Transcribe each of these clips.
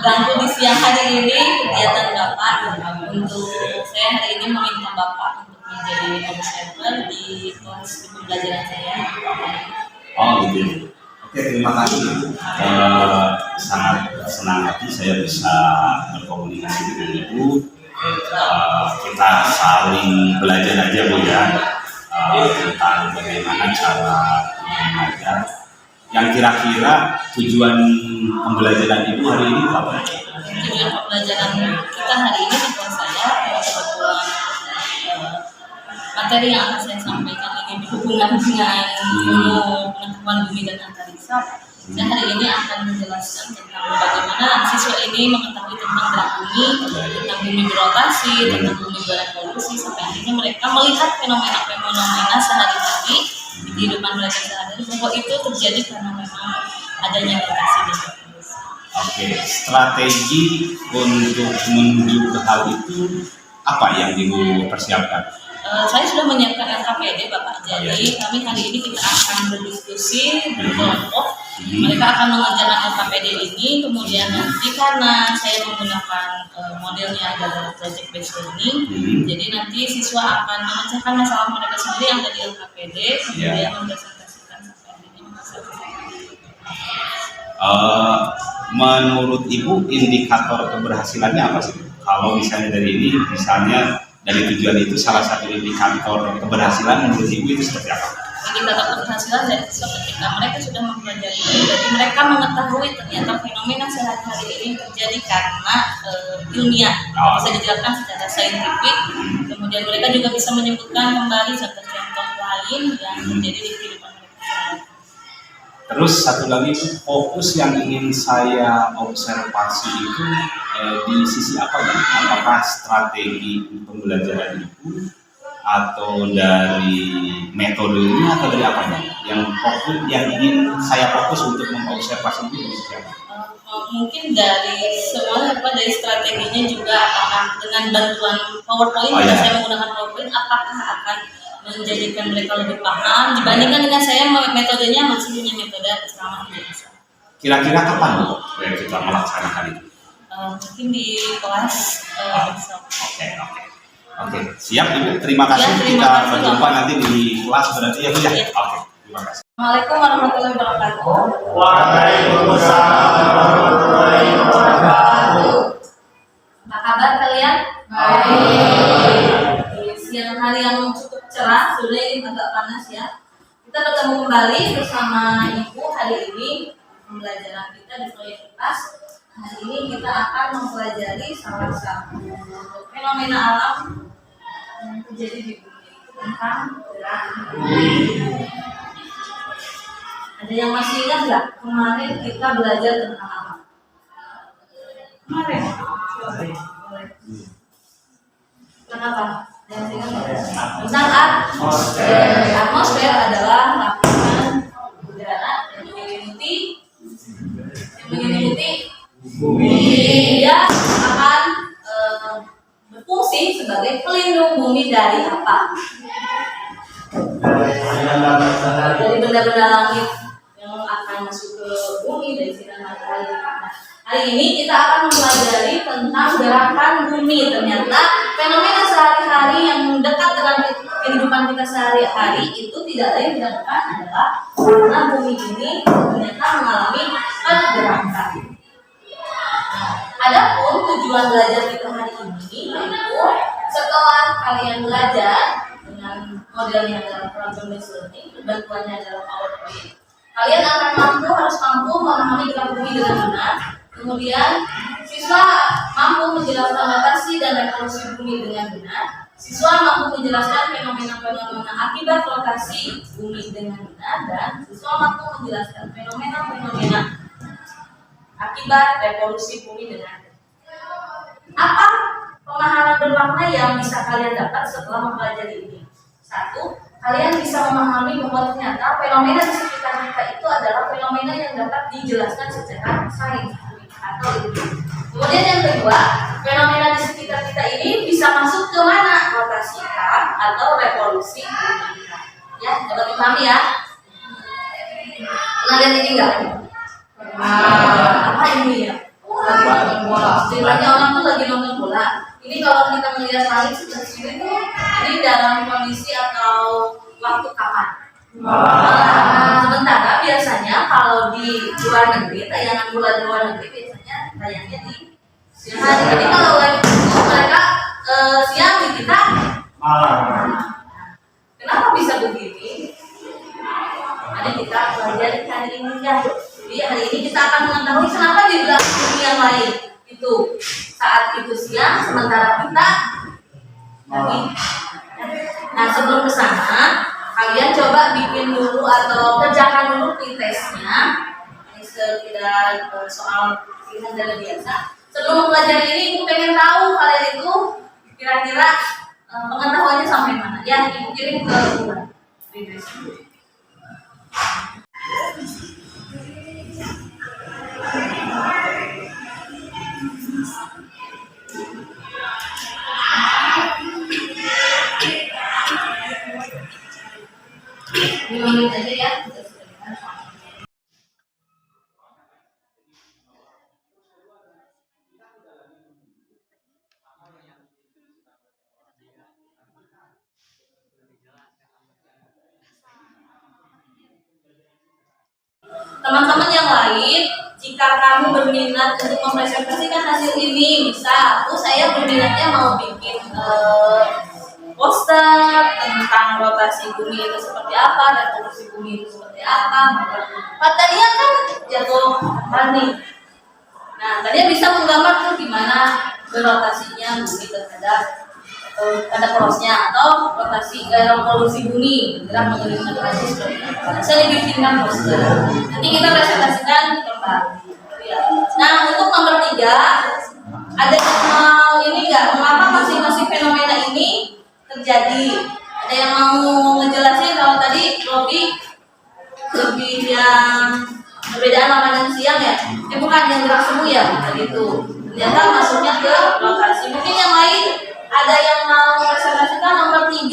mengganggu di siang hari ini kegiatan Bapak. Untuk saya hari ini meminta Bapak untuk menjadi observer di kelas pembelajaran saya. Oh gitu. Oke, terima kasih. Sangat senang hati saya bisa berkomunikasi dengan Ibu. Kita saling belajar aja Bu ya, tentang bagaimana cara mengajar. Yang kira-kira tujuan pembelajaran Ibu hari ini apa? Tujuan pembelajaran kita hari ini di kelas saya kebetulan materi yang akan saya sampaikan ini berhubungan dengan pengetahuan bumi dan antariksa. Dan hari ini akan menjelaskan tentang bagaimana siswa ini mengetahui tentang gerak bumi, tentang bumi berotasi, tentang bumi berevolusi, sampai akhirnya mereka melihat fenomena-fenomena sehari-hari di kehidupan mereka sehari-hari bahwa itu terjadi karena memang adanya rotasi dan revolusi. Oke, strategi untuk menuju ke hal itu apa yang Ibu persiapkan? Saya sudah menyiapkan LKPD Bapak, jadi kami hari ini kita akan berdiskusi berkelompok. Mereka akan mengerjakan LKPD ini, kemudian nanti karena saya menggunakan modelnya adalah project based learning, jadi nanti siswa akan memecahkan masalah mereka sendiri yang dari LKPD, kemudian mempresentasikan sampai akhirnya menurut Ibu indikator keberhasilannya apa sih? Kalau misalnya dari ini, misalnya dari tujuan itu salah satu indikator keberhasilan menurut Ibu itu seperti apa? Indikator keberhasilan dari siswa ketika mereka sudah mempelajari ini, berarti mereka mengetahui ternyata fenomena sehari-hari ini terjadi karena ilmiah, bisa dijelaskan secara saintifik. Kemudian mereka juga bisa menyebutkan kembali contoh-contoh lain yang terjadi di kehidupan mereka. Terus satu lagi fokus yang ingin saya observasi itu di sisi apa ya? Apakah strategi pembelajaran itu atau dari metodenya atau dari apanya? Yang fokus yang ingin saya fokus untuk mengobservasi itu di sisi apa? Mungkin dari semuanya dari strateginya juga, apakah dengan bantuan PowerPoint, saya menggunakan PowerPoint, apakah akan menjadikan mereka lebih paham dibandingkan dengan saya metodenya masih punya metode ceramah biasa. Kira-kira kapan kita melaksanakan itu? Mungkin di kelas besok. Oke, siap Ibu. Terima kasih. Kita berjumpa nanti di kelas berarti ya Bu ya. Oke, terima kasih. Assalamualaikum warahmatullahi wabarakatuh. Waalaikumsalam warahmatullahi wabarakatuh. Apa kabar kalian? Baik. Siang hari yang cukup cerah, sudah ini agak panas ya. Kita bertemu kembali bersama Ibu hari ini pembelajaran kita di proyek kipas. Hari ini kita akan mempelajari salah satu fenomena alam yang terjadi di bumi, tentang gerak bumi. Ada yang masih ingat nggak kemarin kita belajar tentang apa? Kemarin? Tentang apa? Tentang atmosfer. Atmosfer adalah lapisan udara yang menyelimuti bumi. Dia akan berfungsi sebagai pelindung bumi dari apa? Dari benda-benda langit yang akan masuk ke bumi dari sinar matahari. Hari ini kita akan mempelajari tentang gerakan bumi. Ternyata fenomena sehari-hari yang dekat dengan kehidupan kita sehari-hari itu tidak lain tidak bukan adalah karena bumi ini ternyata mengalami pergerakan. Adapun tujuan belajar kita hari ini yaitu setelah kalian belajar dengan modelnya adalah problem based learning, bantuannya adalah PowerPoint, kalian akan harus mampu memahami gerak bumi dengan benar. Kemudian siswa mampu menjelaskan rotasi dan revolusi bumi dengan benar. Siswa mampu menjelaskan fenomena-fenomena akibat rotasi bumi dengan benar, dan siswa mampu menjelaskan fenomena-fenomena akibat revolusi bumi dengan benar. Apa pemahaman bermakna yang bisa kalian dapat setelah mempelajari ini? Satu, kalian bisa memahami bahwa ternyata fenomena di sekitar kita itu adalah fenomena yang dapat dijelaskan secara sains. Kemudian yang kedua, fenomena di sekitar kita ini bisa masuk ke mana? Rotasi atau revolusi bumi. Ya, dapat dipahami ya? Pernah lihat ini enggak? Apa ini ya? bola. Istilahnya orang tuh lagi nonton bola. Ini kalau kita melihat langit seperti ini tuh, ini dalam kondisi atau waktu kapan? Sementara biasanya kalau di luar negeri, tayangan bola di luar negeri biasanya tayangnya di siang hari. Jadi kalau live itu mereka siang, di kita malam. Kenapa bisa begini? Mari kita pelajari hari ini ya. Jadi hari ini kita akan mengetahui kenapa di belahan bumi yang lain itu saat itu siang, sementara kita pagi. Nah, sebelum ke sana, kalian coba bikin dulu atau kerjakan dulu pretestnya. Ini sekedar soal pilihan dari biasa. Sebelum belajar ini, Ibu pengen tahu kalian itu kira-kira pengetahuannya sampai mana? Ya, Ibu kirim ke Ibu. Pretest dulu. Menit aja ya. Teman-teman yang lain, jika kamu berminat untuk mempresentasikan hasil ini, bisa. Saya berminatnya mau bikin poster tentang rotasi bumi itu seperti apa, revolusi bumi itu seperti apa. Tadinya kan jatuh panik. Nah, tadinya bisa menggambar tuh gimana berotasinya bumi terhadap ada porosnya atau revolusi bumi gerak mengelilingi matahari seperti apa. Saya dibikinkan poster. Nanti kita presentasikan kembali. Nah, untuk nomor 3 ada yang mau ini nggak? Mengapa masing-masing fenomena ini terjadi? Ada yang mau ngejelasin? Kalau tadi Robi lebih yang perbedaan malam dan siang ya? Bukan yang gerak semu ya? Tadi itu ternyata masuknya ke rotasi. Mungkin yang lain ada yang mau presentasikan nomor 3,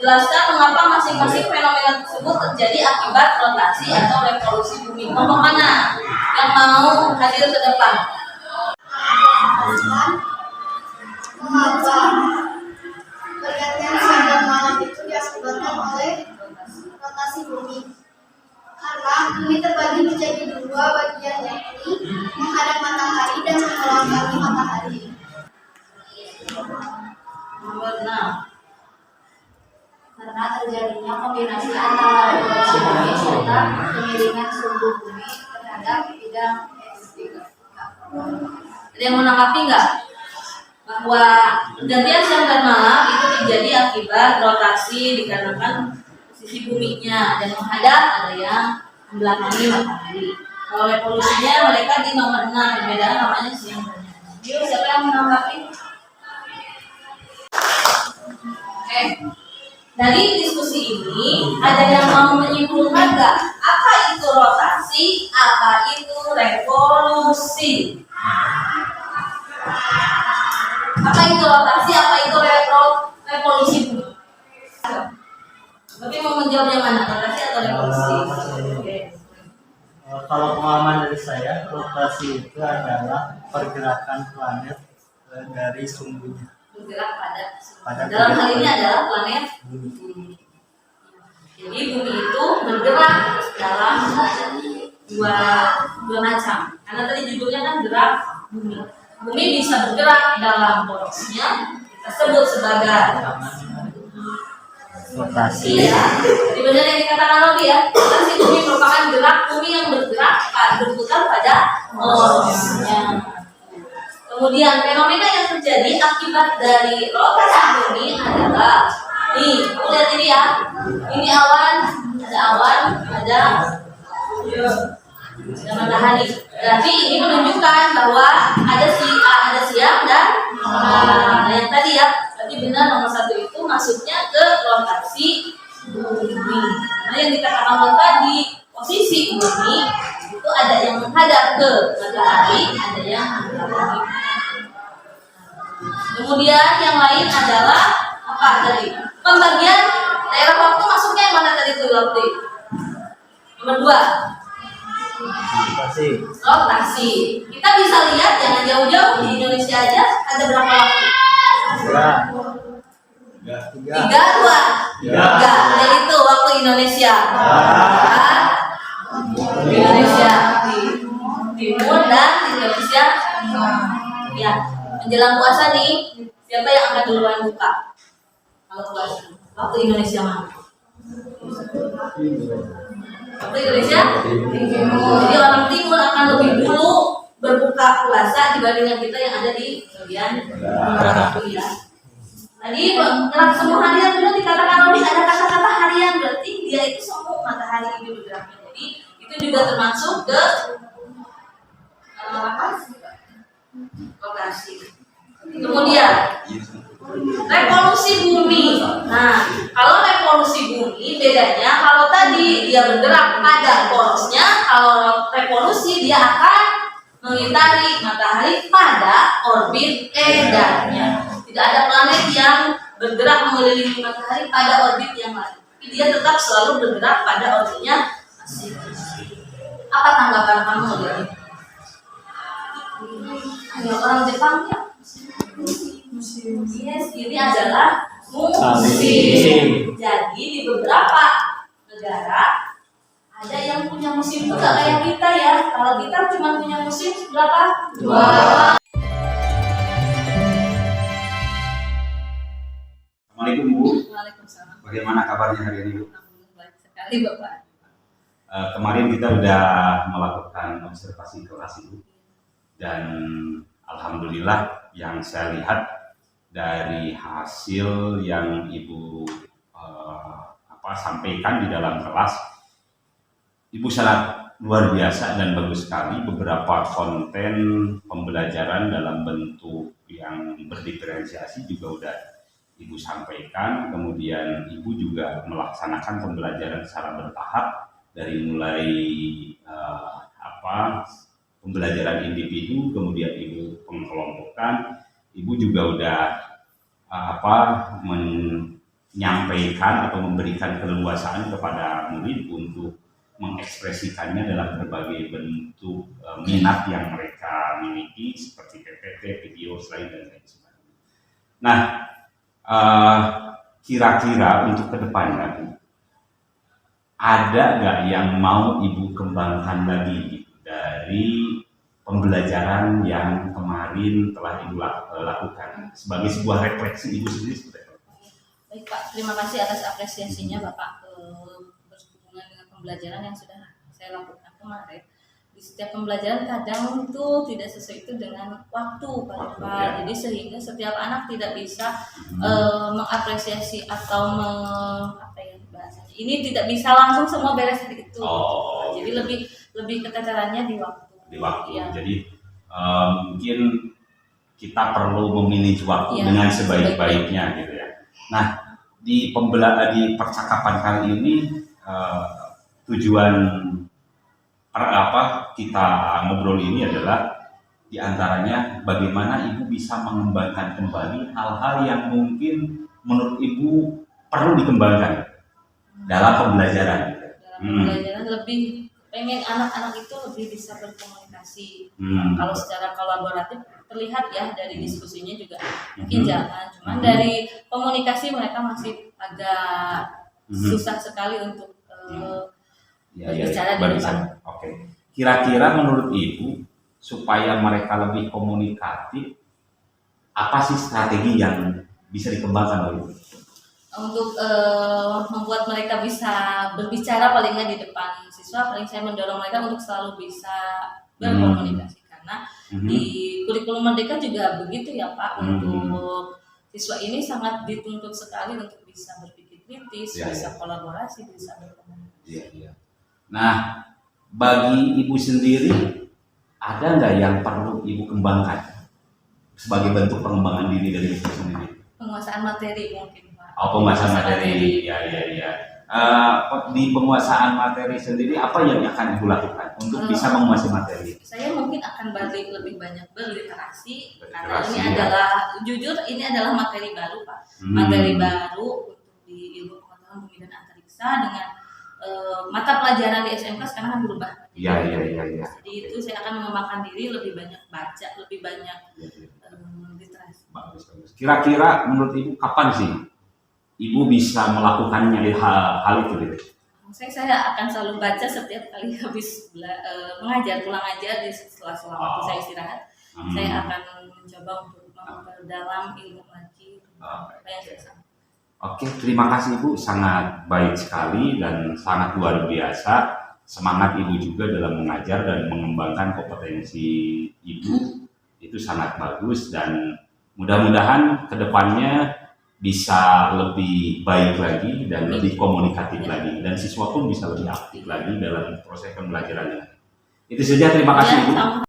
jelaskan mengapa masing-masing fenomena tersebut terjadi akibat rotasi atau revolusi bumi. Kelompok mana yang mau hadir ke depan? Mengapa pergantian siang dan malam itu diakibatkan oleh rotasi bumi? Karena bumi terbagi menjadi 2 bagian, yakni menghadap matahari dan mengelilingi matahari. Nomor 6. Karena terjadinya kombinasi antara revolusi bumi serta kemiringan suhu bumi terhadap bidang estetika. Ada yang menanggapi nggak? Bahwa pergantian siang dan malam itu terjadi akibat rotasi dikarenakan posisi buminya, dan menghadap ada yang membelakangi matahari. Kalau revolusinya mereka di nomor 6, perbedaan namanya siang dan malam. Yuk, siapa yang menanggapi? Oke. Dari diskusi ini ada yang mau menyimpulkan nggak? Apa itu rotasi? Apa itu revolusi? Apa itu rotasi? Apa itu revolusi? Tapi mau menjawab yang mana? Rotasi atau revolusi? Oke. Kalau pengalaman dari saya, rotasi itu adalah pergerakan planet dari sumbunya. Bergerak pada dalam hal ini adalah planet bumi. Jadi bumi itu bergerak dalam dua macam. Karena tadi judulnya kan gerak bumi. Bumi bisa bergerak dalam porosnya, kita sebut sebagai Rotasi. Iya. Jadi benar yang dikatakan Robi ya. Rotasi bumi merupakan gerak bumi yang bergerak berputar pada porosnya. Kemudian fenomena yang terjadi akibat dari rotasi bumi adalah kamu lihat ini ya. Ini awan, ada matahari. Berarti ini menunjukkan bahwa ada siang dan malam. Yang tadi ya, berarti benar nomor 1 itu masuknya ke rotasi bumi. Nah, yang dikatakan tadi posisi bumi itu ada yang menghadap ke matahari, ada yang menghadap. Kemudian yang lain adalah apa tadi? Pembagian daerah waktu masuknya yang mana tadi tuh waktu? Nomor 2. Rotasi. Rotasi. Kita bisa lihat jangan jauh-jauh di Indonesia aja ada berapa waktu? Tiga. Tiga, dua. Tiga. Yaitu waktu Indonesia. Indonesia Timur dan Indonesia ya. Menjelang puasa nih, siapa yang akan duluan buka? Kalau puasa, waktu Indonesia mana? Waktu Indonesia Timur. Jadi orang Timur akan lebih dulu berbuka puasa dibandingkan kita yang ada di bagian barat ya. Tadi gerak semu harian dulu dikatakan Robi ada kata-kata harian, berarti dia itu semu matahari ini bergeraknya. Jadi itu juga termasuk ke lokasi. Kemudian revolusi bumi. Nah, kalau revolusi bumi bedanya kalau tadi dia bergerak pada porosnya, kalau revolusi dia akan mengitari matahari pada orbit edarnya. Tidak ada planet yang bergerak mengelilingi matahari pada orbit yang lain. Tapi dia tetap selalu bergerak pada orbitnya masing-masing. Apa tanggapan kamu dari ini? Hanya orang Jepang ya? Yes, ini adalah musim. Jadi di beberapa negara ada yang punya musim itu nggak kayak kita ya. Kalau kita cuma punya musim berapa? 2. Assalamualaikum Bu. Waalaikumsalam. Bagaimana kabarnya hari ini Bu? Alhamdulillah baik sekali Bapak. Kemarin kita udah melakukan observasi kelas Bu. Dan alhamdulillah yang saya lihat dari hasil yang Ibu sampaikan di dalam kelas, Ibu sangat luar biasa dan bagus sekali. Beberapa konten pembelajaran dalam bentuk yang berdiferensiasi juga udah Ibu sampaikan. Kemudian Ibu juga melaksanakan pembelajaran secara bertahap dari mulai pembelajaran individu, kemudian Ibu pengkelompokan. Ibu juga udah menyampaikan atau memberikan keleluasaan kepada murid untuk mengekspresikannya dalam berbagai bentuk minat yang mereka miliki seperti PPT, video, slide dan lain sebagainya. Nah, kira-kira untuk kedepannya Bu, ada nggak yang mau Ibu kembangkan lagi dari pembelajaran yang kemarin telah Ibu lakukan sebagai sebuah refleksi Ibu sendiri seperti apa? Baik Pak, terima kasih atas apresiasinya Bapak berhubungan dengan pembelajaran yang sudah saya lakukan kemarin. Di setiap pembelajaran kadang itu tidak sesuai itu dengan waktu Pak. Ya. Jadi sehingga setiap anak tidak bisa mengapresiasi atau bahasanya ini tidak bisa langsung semua beres hari itu. Jadi lebih ketatarannya di waktu. Ya. Jadi mungkin kita perlu memilih waktu dengan sebaik-baiknya gitu ya. Nah, di percakapan kali ini tujuan kita ngobrol ini adalah diantaranya bagaimana Ibu bisa mengembangkan kembali hal-hal yang mungkin menurut Ibu perlu dikembangkan dalam pembelajaran. Pembelajaran lebih pengen anak-anak itu lebih bisa berkomunikasi. Kalau secara kolaboratif terlihat ya dari diskusinya juga mungkin jangan. Cuman dari komunikasi mereka masih agak susah sekali untuk berbicara di depan. Oke. Kira-kira menurut Ibu supaya mereka lebih komunikatif, apa sih strategi yang bisa dikembangkan oleh Ibu? Untuk membuat mereka bisa berbicara paling nggak di depan siswa, paling saya mendorong mereka untuk selalu bisa berkomunikasi karena di kurikulum Merdeka juga begitu ya Pak. Untuk siswa ini sangat dituntut sekali untuk bisa berpikir kritis, bisa kolaborasi, bisa berkomunikasi. Nah, bagi Ibu sendiri ada nggak yang perlu Ibu kembangkan sebagai bentuk pengembangan diri dari Ibu sendiri? Penguasaan materi mungkin. Penguasaan materi, ya. Di penguasaan materi sendiri apa yang akan Ibu lakukan untuk bisa menguasai materi? Saya mungkin akan balik lebih banyak berliterasi karena ini adalah jujur ini adalah materi baru Pak. Materi baru untuk di ilmu pengetahuan bumi dan antariksa dengan mata pelajaran di SMK sekarang kan berubah. Iya. Jadi itu saya akan mengembangkan diri, lebih banyak baca, lebih banyak Iya, iya. literasi. Bagus. Kira-kira menurut Ibu kapan sih Ibu bisa melakukannya hal itu gitu? Saya akan selalu baca setiap kali habis mengajar, pulang ajar setelah waktu saya istirahat. Saya akan mencoba untuk memperdalam ilmu lagi. Apa yang saya sampaikan. Oke, terima kasih Ibu, sangat baik sekali dan sangat luar biasa. Semangat Ibu juga dalam mengajar dan mengembangkan kompetensi Ibu itu sangat bagus dan mudah-mudahan kedepannya bisa lebih baik lagi dan lebih komunikatif lagi dan siswa pun bisa lebih aktif lagi dalam proses pembelajarannya. Itu saja, terima kasih Ibu.